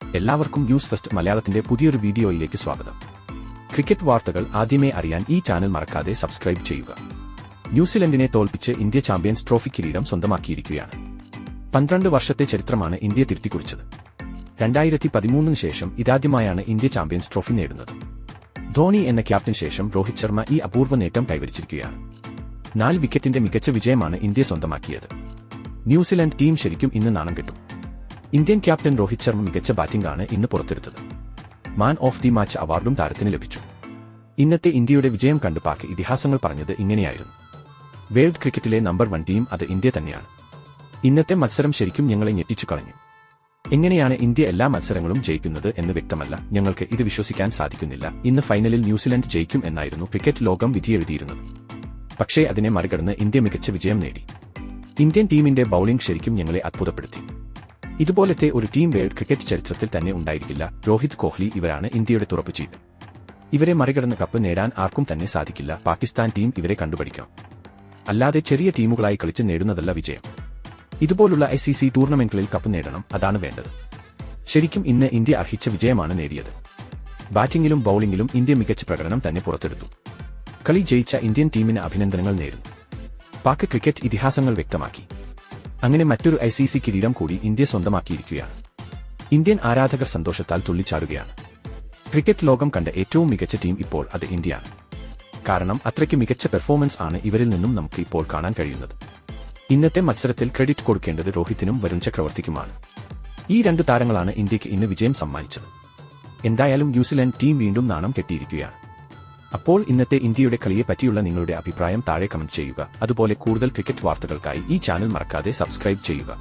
എല്ലാവർക്കും news first മലയാളത്തിന്റെ പുതിയൊരു വീഡിയോയിലേക്ക് സ്വാഗതം. ക്രിക്കറ്റ് വാർത്തകൾ ആദ്യമേ അറിയാൻ ഈ ചാനൽ മറക്കാതെ സബ്സ്ക്രൈബ് ചെയ്യുക. ന്യൂസിലൻഡിനെ തോൽപ്പിച്ച് ഇന്ത്യ ചാമ്പ്യൻസ് ട്രോഫി കിരീടം സ്വന്തമാക്കിയിരിക്കുകയാണ്. 12 വർഷത്തെ ചരിത്രമാണ് ഇന്ത്യ തിരുത്തിക്കുറിച്ചത്. 2013 ശേഷം ഇതാദ്യമായാണ് ഇന്ത്യ ചാമ്പ്യൻസ് ട്രോഫി നേടുന്നത്. ധോണി എന്ന ക്യാപ്റ്റന് ശേഷം രോഹിത് ശർമ്മ ഈ അപൂർവ നേട്ടം കൈവരിച്ചിരിക്കുകയാണ്. 4 വിക്കറ്റിന്റെ മികച്ച വിജയമാണ് ഇന്ത്യ സ്വന്തമാക്കിയത്. ന്യൂസിലൻഡ് ടീം ശരിക്കും ഇന്ന് നാണം കെട്ടും. ഇന്ത്യൻ ക്യാപ്റ്റൻ രോഹിത് ശർമ്മ മികച്ച ബാറ്റിംഗാണ് ഇന്ന് പുറത്തെടുത്തത്. മാൻ ഓഫ് ദി മാച്ച് അവാർഡും താരത്തിന് ലഭിച്ചു. ഇന്നത്തെ ഇന്ത്യയുടെ വിജയം കണ്ട് പാക് ഇതിഹാസങ്ങൾ പറഞ്ഞത് ഇങ്ങനെയായിരുന്നു: വേൾഡ് ക്രിക്കറ്റിലെ നമ്പർ 1 ടീം അത് ഇന്ത്യ തന്നെയാണ്. ഇന്നത്തെ മത്സരം ശരിക്കും ഞങ്ങളെ ഞെട്ടിച്ചു കളഞ്ഞു. എങ്ങനെയാണ് ഇന്ത്യ എല്ലാ മത്സരങ്ങളും ജയിക്കുന്നത് എന്ന് വ്യക്തമല്ല. ഞങ്ങൾക്ക് ഇത് വിശ്വസിക്കാൻ സാധിക്കുന്നില്ല. ഇന്ന് ഫൈനലിൽ ന്യൂസിലൻഡ് ജയിക്കും എന്നായിരുന്നു ക്രിക്കറ്റ് ലോകം വിധിയെഴുതിയിരുന്നത്. പക്ഷേ അതിനെ മറികടന്ന് ഇന്ത്യ മികച്ച വിജയം നേടി. ഇന്ത്യൻ ടീമിന്റെ ബൌളിംഗ് ശരിക്കും ഞങ്ങളെ അത്ഭുതപ്പെടുത്തി. ഇതുപോലത്തെ ഒരു ടീം വേൾഡ് ക്രിക്കറ്റ് ചരിത്രത്തിൽ തന്നെ ഉണ്ടായിരിക്കില്ല. രോഹിത് കോഹ്ലി ഇവരാണ് ഇന്ത്യയുടെ തുറപ്പുചീട്ട്. ഇവരെ മറികടന്ന് കപ്പ് നേടാൻ ആർക്കും തന്നെ സാധിക്കില്ല. പാകിസ്ഥാൻ ടീം ഇവരെ കണ്ടുപിടിക്കണം. അല്ലാതെ ചെറിയ ടീമുകളായി കളിച്ച് നേടുന്നതല്ല വിജയം. ഇതുപോലുള്ള ICC ടൂർണമെന്റുകളിൽ കപ്പ് നേടണം, അതാണ് വേണ്ടത്. ശരിക്കും ഇന്ന് ഇന്ത്യ അർഹിച്ച വിജയമാണ് നേടിയത്. ബാറ്റിംഗിലും ബൌളിംഗിലും ഇന്ത്യ മികച്ച പ്രകടനം തന്നെ പുറത്തെടുത്തു. കളി ജയിച്ച ഇന്ത്യൻ ടീമിന് അഭിനന്ദനങ്ങൾ നേരുന്നു. പാക് ക്രിക്കറ്റ് ഇതിഹാസങ്ങൾ വ്യക്തമാക്കി. അങ്ങനെ മറ്റൊരു ICC കിരീടം കൂടി ഇന്ത്യ സ്വന്തമാക്കിയിരിക്കുകയാണ്. ഇന്ത്യൻ ആരാധകർ സന്തോഷത്താൽ തുള്ളിച്ചാടുകയാണ്. ക്രിക്കറ്റ് ലോകം കണ്ട ഏറ്റവും മികച്ച ടീം ഇപ്പോൾ അത് ഇന്ത്യയാണ്. കാരണം അത്രയ്ക്ക് മികച്ച പെർഫോമൻസ് ആണ് ഇവരിൽ നിന്നും നമുക്ക് ഇപ്പോൾ കാണാൻ കഴിയുന്നത്. ഇന്നത്തെ മത്സരത്തിൽ ക്രെഡിറ്റ് കൊടുക്കേണ്ടത് രോഹിത്തിനും വരുൺ ചക്രവർത്തിക്കുമാണ്. ഈ 2 താരങ്ങളാണ് ഇന്ത്യക്ക് ഇന്ന് വിജയം സമ്മാനിച്ചത്. എന്തായാലും ന്യൂസിലൻഡ് ടീം വീണ്ടും നാണം കെട്ടിയിരിക്കുകയാണ്. അപ്പോൾ ഇന്നത്തെ ഇന്ത്യയുടെ കളിയെ പറ്റിയുള്ള നിങ്ങളുടെ അഭിപ്രായം താഴെ കമന്റ് ചെയ്യുക. അതുപോലെ കൂടുതൽ ക്രിക്കറ്റ് വാർത്തകൾക്കായി ഈ ചാനൽ മറക്കാതെ സബ്സ്ക്രൈബ് ചെയ്യുക.